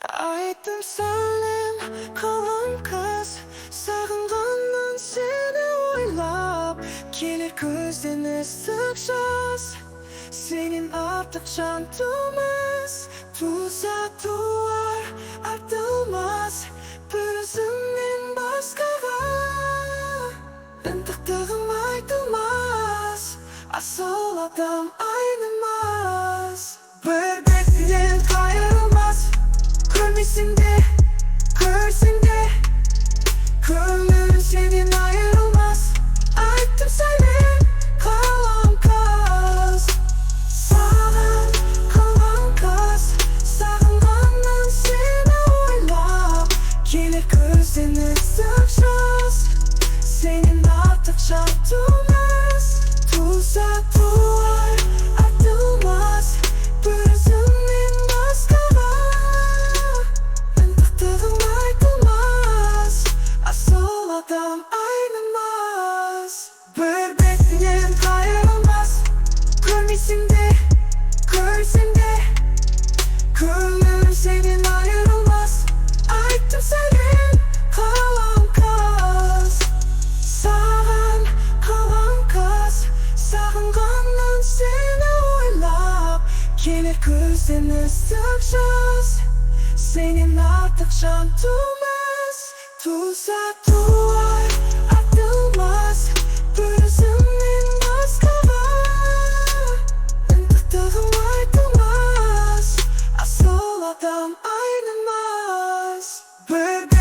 Айттым сәлем, қаламқас, сағынғаннан сені ойлап, келер көзден ыстық жас. Сенен артық жан тумас, туса туар, артылмас, бір өзіңнен басқаға. Ынтықтығым айтылмас, асыл адам айнымас. Бір бетінен қайырылмас, көрмесің де, көрсең де, көңілім сенен айырылмас. Айттым сәлем, қаламқас, саған қаламқас, сағынғаннан сені ойлап, келер көзден ыстық жас. Сенен артық жан тумас, туса туар, артылмас, бір өзіңнен басқаға. Ынтықтығым айтылмас, асыл адам айнымас. Бір бетінен қайырылмас, көрмесің де, көрсең де, көңілім сенен айырылмас. Айттым сәлем, қаламқас, саған қаламқас, сағынғаннан сені ойлап, келер көзден ыстық жас. Сенен артық жан тумас, туса туар, артылмас, бір өзіңнен басқаға. Ынтықтығым айтылмас, асыл адам айнымас. Бір